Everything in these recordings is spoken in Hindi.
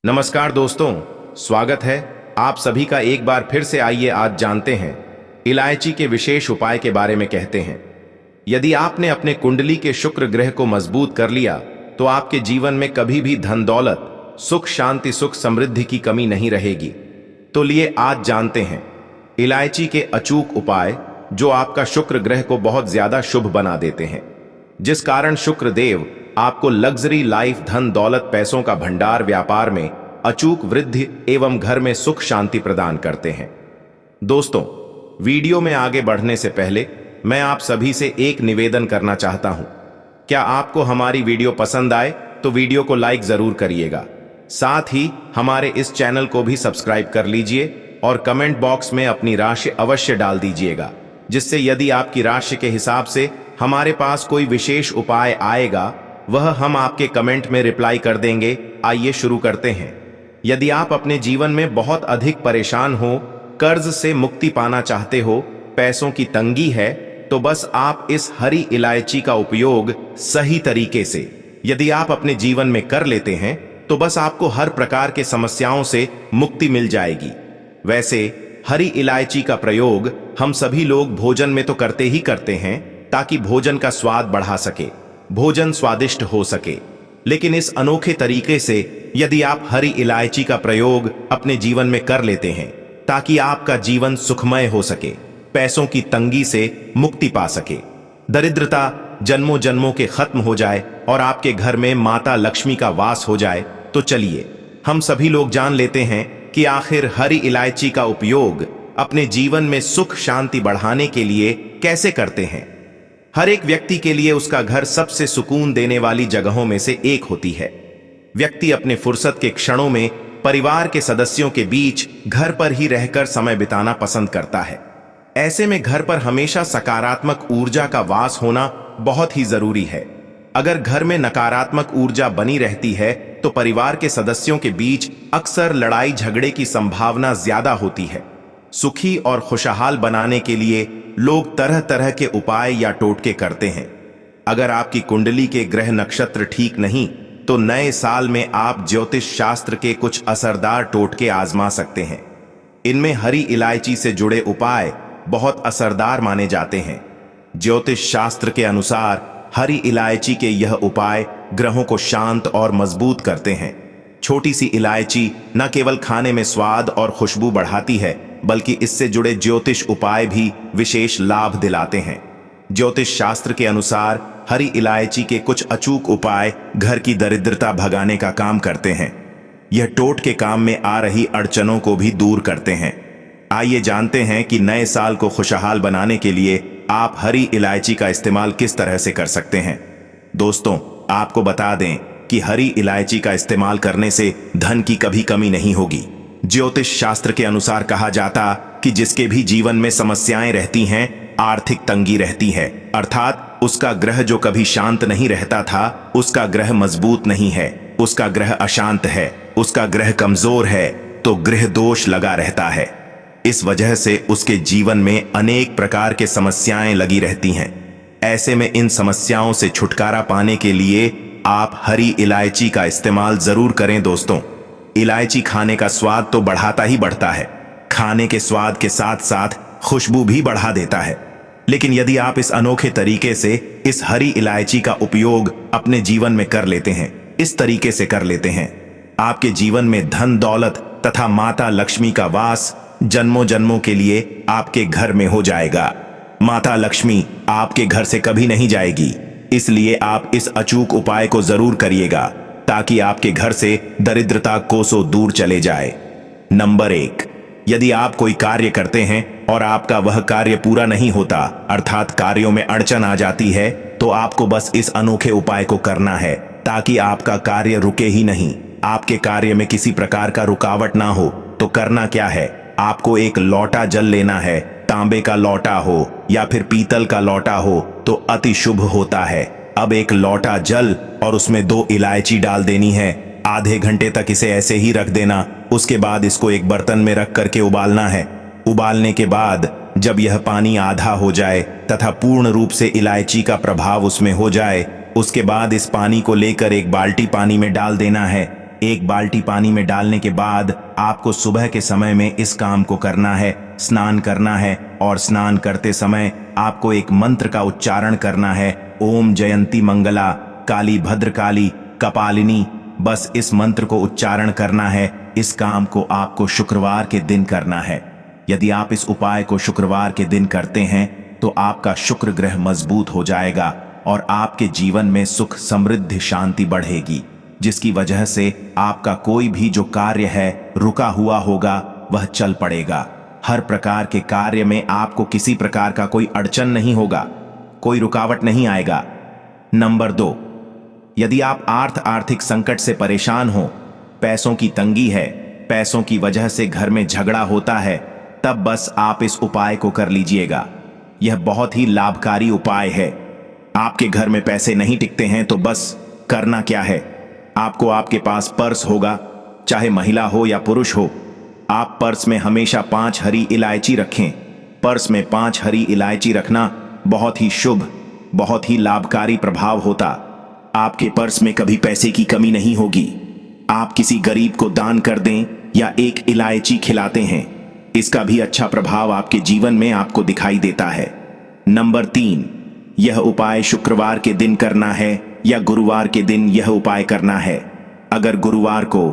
नमस्कार दोस्तों, स्वागत है आप सभी का एक बार फिर से। आइए आज जानते हैं इलायची के विशेष उपाय के बारे में। कहते हैं यदि आपने अपने कुंडली के शुक्र ग्रह को मजबूत कर लिया तो आपके जीवन में कभी भी धन दौलत, सुख शांति, सुख समृद्धि की कमी नहीं रहेगी। तो लिए आज जानते हैं इलायची के अचूक उपाय जो आपका शुक्र ग्रह को बहुत ज्यादा शुभ बना देते हैं, जिस कारण शुक्र देव आपको लग्जरी लाइफ, धन दौलत, पैसों का भंडार, व्यापार में अचूक वृद्धि एवं घर में सुख शांति प्रदान करते हैं। दोस्तों, वीडियो में आगे बढ़ने से पहले मैं आप सभी से एक निवेदन करना चाहता हूं। क्या आपको हमारी वीडियो पसंद आए तो वीडियो को लाइक जरूर करिएगा। साथ ही हमारे इस चैनल को भी सब्सक्राइब कर लीजिए और कमेंट बॉक्स में अपनी राशि अवश्य डाल दीजिएगा, जिससे यदि आपकी राशि के हिसाब से हमारे पास कोई विशेष उपाय आएगा वह हम आपके कमेंट में रिप्लाई कर देंगे। आइए शुरू करते हैं। यदि आप अपने जीवन में बहुत अधिक परेशान हो, कर्ज से मुक्ति पाना चाहते हो, पैसों की तंगी है, तो बस आप इस हरी इलायची का उपयोग सही तरीके से यदि आप अपने जीवन में कर लेते हैं तो बस आपको हर प्रकार के समस्याओं से मुक्ति मिल जाएगी। वैसे हरी इलायची का प्रयोग हम सभी लोग भोजन में तो करते ही करते हैं ताकि भोजन का स्वाद बढ़ा सके, भोजन स्वादिष्ट हो सके। लेकिन इस अनोखे तरीके से यदि आप हरी इलायची का प्रयोग अपने जीवन में कर लेते हैं ताकि आपका जीवन सुखमय हो सके, पैसों की तंगी से मुक्ति पा सके, दरिद्रता जन्मों जन्मों के खत्म हो जाए और आपके घर में माता लक्ष्मी का वास हो जाए, तो चलिए हम सभी लोग जान लेते हैं कि आखिर हरी इलायची का उपयोग अपने जीवन में सुख शांति बढ़ाने के लिए कैसे करते हैं। हर एक व्यक्ति के लिए उसका घर सबसे सुकून देने वाली जगहों में से एक होती है। व्यक्ति अपने फुर्सत के क्षणों में परिवार के सदस्यों के बीच घर पर ही रहकर समय बिताना पसंद करता है। ऐसे में घर पर हमेशा सकारात्मक ऊर्जा का वास होना बहुत ही जरूरी है। अगर घर में नकारात्मक ऊर्जा बनी रहती है तो परिवार के सदस्यों के बीच अक्सर लड़ाई झगड़े की संभावना ज्यादा होती है। सुखी और खुशहाल बनाने के लिए लोग तरह तरह के उपाय या टोटके करते हैं। अगर आपकी कुंडली के ग्रह नक्षत्र ठीक नहीं तो नए साल में आप ज्योतिष शास्त्र के कुछ असरदार टोटके आजमा सकते हैं। इनमें हरी इलायची से जुड़े उपाय बहुत असरदार माने जाते हैं। ज्योतिष शास्त्र के अनुसार हरी इलायची के यह उपाय ग्रहों को शांत और मजबूत करते हैं। छोटी सी इलायची न केवल खाने में स्वाद और खुशबू बढ़ाती है बल्कि इससे जुड़े ज्योतिष उपाय भी विशेष लाभ दिलाते हैं। ज्योतिष शास्त्र के अनुसार हरी इलायची के कुछ अचूक उपाय घर की दरिद्रता भगाने का काम करते हैं। यह टोट के काम में आ रही अड़चनों को भी दूर करते हैं। आइए जानते हैं कि नए साल को खुशहाल बनाने के लिए आप हरी इलायची का इस्तेमाल किस तरह से कर सकते हैं। दोस्तों, आपको बता दें कि हरी इलायची का इस्तेमाल करने से धन की कभी कमी नहीं होगी। ज्योतिष शास्त्र के अनुसार कहा जाता कि जिसके भी जीवन में समस्याएं रहती हैं, आर्थिक तंगी रहती है, अर्थात उसका ग्रह जो कभी शांत नहीं रहता था, उसका ग्रह मजबूत नहीं है, उसका ग्रह अशांत है, उसका ग्रह कमजोर है, तो ग्रह दोष लगा रहता है। इस वजह से उसके जीवन में अनेक प्रकार के समस्याएं लगी रहती हैं। ऐसे में इन समस्याओं से छुटकारा पाने के लिए आप हरी इलायची का इस्तेमाल जरूर करें। दोस्तों, इलायची खाने का स्वाद तो बढ़ाता ही बढ़ता है, खाने के स्वाद के साथ साथ खुशबू भी बढ़ा देता है। लेकिन यदि आप इस अनोखे तरीके से इस हरी इलायची का उपयोग अपने जीवन में कर लेते हैं, इस तरीके से कर लेते हैं, आपके जीवन में धन दौलत तथा माता लक्ष्मी का वास जन्मों जन्मों के लिए आपके घर में हो जाएगा। माता लक्ष्मी आपके घर से कभी नहीं जाएगी। इसलिए आप इस अचूक उपाय को जरूर करिएगा ताकि आपके घर से दरिद्रता कोसों दूर चले जाए। नंबर 1, यदि आप कोई कार्य करते हैं और आपका वह कार्य पूरा नहीं होता, अर्थात कार्यों में अड़चन आ जाती है, तो आपको बस इस अनोखे उपाय को करना है ताकि आपका कार्य रुके ही नहीं, आपके कार्य में किसी प्रकार का रुकावट ना हो। तो करना क्या है, आपको एक लोटा जल लेना है। तांबे का लोटा हो या फिर पीतल का लोटा हो तो अति शुभ होता है। अब एक लोटा जल और उसमें 2 इलायची डाल देनी है। आधे घंटे तक इसे ऐसे ही रख देना। उसके बाद इसको एक बर्तन में रख करके उबालना है। उबालने के बाद जब यह पानी आधा हो जाए तथा पूर्ण रूप से इलायची का प्रभाव उसमें हो जाए, उसके बाद इस पानी को लेकर एक बाल्टी पानी में डाल देना है। 1 बाल्टी पानी में डालने के बाद आपको सुबह के समय में इस काम को करना है। स्नान करना है और स्नान करते समय आपको एक मंत्र का उच्चारण करना है, ओम जयंती मंगला काली भद्रकाली कपालिनी। बस इस मंत्र को उच्चारण करना है। इस काम को आपको शुक्रवार के दिन करना है। यदि आप इस उपाय को शुक्रवार के दिन करते हैं तो आपका शुक्र ग्रह मजबूत हो जाएगा और आपके जीवन में सुख समृद्धि शांति बढ़ेगी, जिसकी वजह से आपका कोई भी जो कार्य है रुका हुआ होगा वह चल पड़ेगा। हर प्रकार के कार्य में आपको किसी प्रकार का कोई अड़चन नहीं होगा, कोई रुकावट नहीं आएगा। नंबर 2, यदि आप आर्थिक संकट से परेशान हो, पैसों की तंगी है, पैसों की वजह से घर में झगड़ा होता है, तब बस आप इस उपाय को कर लीजिएगा। यह बहुत ही लाभकारी उपाय है। आपके घर में पैसे नहीं टिकते हैं तो बस करना क्या है, आपको आपके पास पर्स होगा, चाहे महिला हो या पुरुष हो। आप पर्स में हमेशा 5 हरी इलायची रखें। पर्स में 5 हरी इलायची रखना बहुत ही शुभ, बहुत ही लाभकारी प्रभाव होता। आपके पर्स में कभी पैसे की कमी नहीं होगी। आप किसी गरीब को दान कर दें या एक इलायची खिलाते हैं, इसका भी अच्छा प्रभाव आपके जीवन में आपको दिखाई देता है। नंबर 3, यह उपाय शुक्रवार के दिन करना है या गुरुवार के दिन यह उपाय करना है। अगर गुरुवार को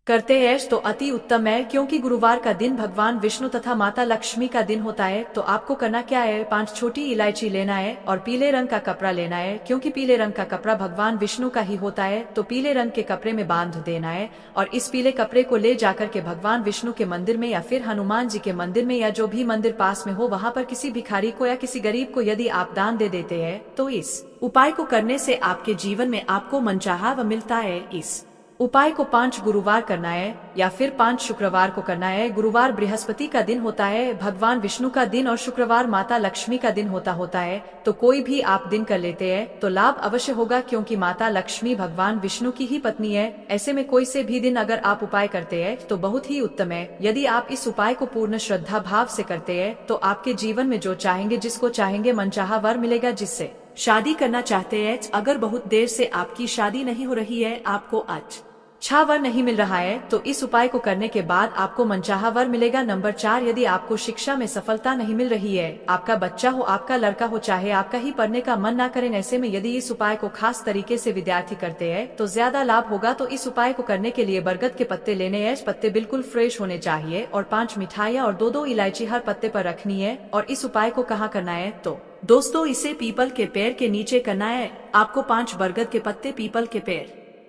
करते हैं तो अति उत्तम है, क्योंकि गुरुवार का दिन भगवान विष्णु तथा माता लक्ष्मी का दिन होता है। तो आपको करना क्या है, 5 छोटी इलायची लेना है और पीले रंग का कपड़ा लेना है, क्योंकि पीले रंग का कपड़ा भगवान विष्णु का ही होता है। तो पीले रंग के कपड़े में बांध देना है और इस पीले कपड़े को ले जाकर के भगवान विष्णु के मंदिर में या फिर हनुमान जी के मंदिर में या जो भी मंदिर पास में हो वहाँ पर किसी भिखारी को या किसी गरीब को यदि आप दान दे देते हैं तो इस उपाय को करने से आपके जीवन में आपको मनचाहा व मिलता है। इस उपाय को 5 गुरुवार करना है या फिर 5 शुक्रवार को करना है। गुरुवार बृहस्पति का दिन होता है, भगवान विष्णु का दिन, और शुक्रवार माता लक्ष्मी का दिन होता है। तो कोई भी आप दिन कर लेते हैं तो लाभ अवश्य होगा, क्योंकि माता लक्ष्मी भगवान विष्णु की ही पत्नी है। ऐसे में कोई से भी दिन अगर आप उपाय करते हैं तो बहुत ही उत्तम है। यदि आप इस उपाय को पूर्ण श्रद्धा भाव से करते हैं तो आपके जीवन में जो चाहेंगे, जिसको चाहेंगे, मनचाहा वर मिलेगा। जिससे शादी करना चाहते हैं, अगर बहुत देर से आपकी शादी नहीं हो रही है, आपको अच्छा वर नहीं मिल रहा है, तो इस उपाय को करने के बाद आपको मनचाहा वर मिलेगा। नंबर 4, यदि आपको शिक्षा में सफलता नहीं मिल रही है, आपका बच्चा हो, आपका लड़का हो, चाहे आपका ही पढ़ने का मन ना करें, ऐसे में यदि इस उपाय को खास तरीके से विद्यार्थी करते हैं तो ज्यादा लाभ होगा। तो इस उपाय को करने के लिए बरगद के पत्ते लेने हैं। पत्ते बिल्कुल फ्रेश होने चाहिए और 5 मिठाइयाँ और 2-2 इलायची हर पत्ते पर रखनी है। और इस उपाय को कहाँ करना है, तो दोस्तों इसे पीपल के पेड़ के नीचे करना है। आपको 5 बरगद के पत्ते पीपल के पेड़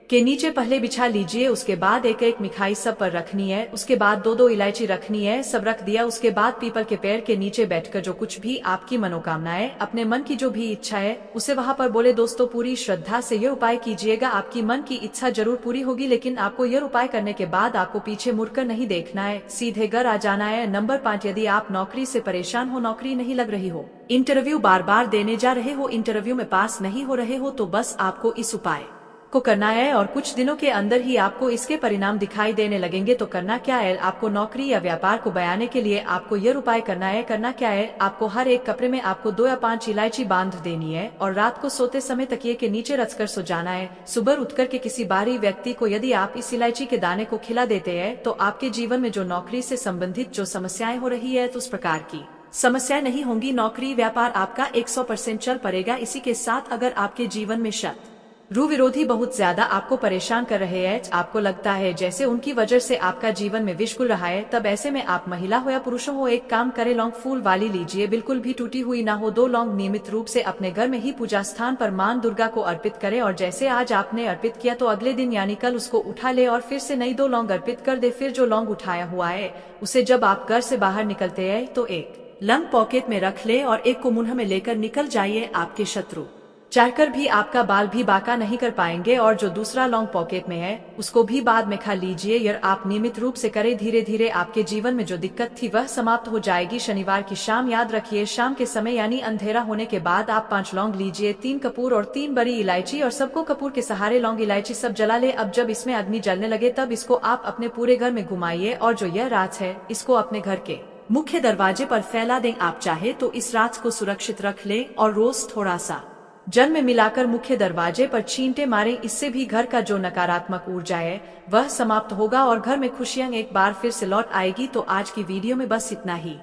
के नीचे पहले बिछा लीजिए। उसके बाद एक एक मिठाई सब पर रखनी है। उसके बाद 2-2 इलायची रखनी है। सब रख दिया, उसके बाद पीपल के पेड़ के नीचे बैठकर जो कुछ भी आपकी मनोकामना है, अपने मन की जो भी इच्छा है, उसे वहाँ पर बोले। दोस्तों पूरी श्रद्धा से यह उपाय कीजिएगा, आपकी मन की इच्छा जरूर पूरी होगी। लेकिन आपको यह उपाय करने के बाद आपको पीछे मुड़कर नहीं देखना है, सीधे घर आ जाना है। नंबर 5, यदि आप नौकरी से परेशान हो, नौकरी नहीं लग रही हो, इंटरव्यू बार बार देने जा रहे हो, इंटरव्यू में पास नहीं हो रहे हो, तो बस आपको इस उपाय को करना है और कुछ दिनों के अंदर ही आपको इसके परिणाम दिखाई देने लगेंगे। तो करना क्या है, आपको नौकरी या व्यापार को बयाने के लिए आपको यह उपाय करना है। करना क्या है, आपको हर एक कपड़े में आपको 2 या 5 इलायची बांध देनी है और रात को सोते समय तकिए के नीचे रचकर सो जाना है। सुबह उठकर के किसी बाहरी व्यक्ति को यदि आप इस इलायची के दाने को खिला देते हैं तो आपके जीवन में जो नौकरी से संबंधित जो समस्याएं हो रही है, तो उस प्रकार की समस्या नहीं होंगी। नौकरी व्यापार आपका 100% चल पड़ेगा। इसी के साथ अगर आपके जीवन में शत्रु विरोधी बहुत ज्यादा आपको परेशान कर रहे हैं, आपको लगता है जैसे उनकी वजह से आपका जीवन में विष घुल रहा है, तब ऐसे में आप महिला हो या पुरुष हो, एक काम करें, लौंग फूल वाली लीजिए, बिल्कुल भी टूटी हुई ना हो। 2 लौंग नियमित रूप से अपने घर में ही पूजा स्थान पर मां दुर्गा को अर्पित करें और जैसे आज आपने अर्पित किया तो अगले दिन यानी कल उसको उठा ले और फिर से नई 2 लौंग अर्पित कर दे। फिर जो लौंग उठाया हुआ है उसे जब आप घर से बाहर निकलते हैं तो एक लौंग पॉकेट में रख ले और एक को मुंह में लेकर निकल जाइए। आपके शत्रु चाहकर भी आपका बाल भी बांका नहीं कर पाएंगे और जो दूसरा लौंग पॉकेट में है उसको भी बाद में खा लीजिए। यह आप नियमित रूप से करें, धीरे धीरे आपके जीवन में जो दिक्कत थी वह समाप्त हो जाएगी। शनिवार की शाम याद रखिए, शाम के समय यानी अंधेरा होने के बाद आप 5 लौंग लीजिए, 3 कपूर और 3 बड़ी इलायची और सबको कपूर के सहारे लौंग इलायची सब जला ले। अब जब इसमें अग्नि जलने लगे तब इसको आप अपने पूरे घर में घुमाइए और जो यह राख है इसको अपने घर के मुख्य दरवाजे पर फैला दें। आप चाहे तो इस राख को सुरक्षित रख लें और रोज थोड़ा सा जन्म में मिलाकर मुख्य दरवाजे पर छींटे मारें, इससे भी घर का जो नकारात्मक ऊर्जा है वह समाप्त होगा और घर में खुशियां एक बार फिर से लौट आएगी। तो आज की वीडियो में बस इतना ही।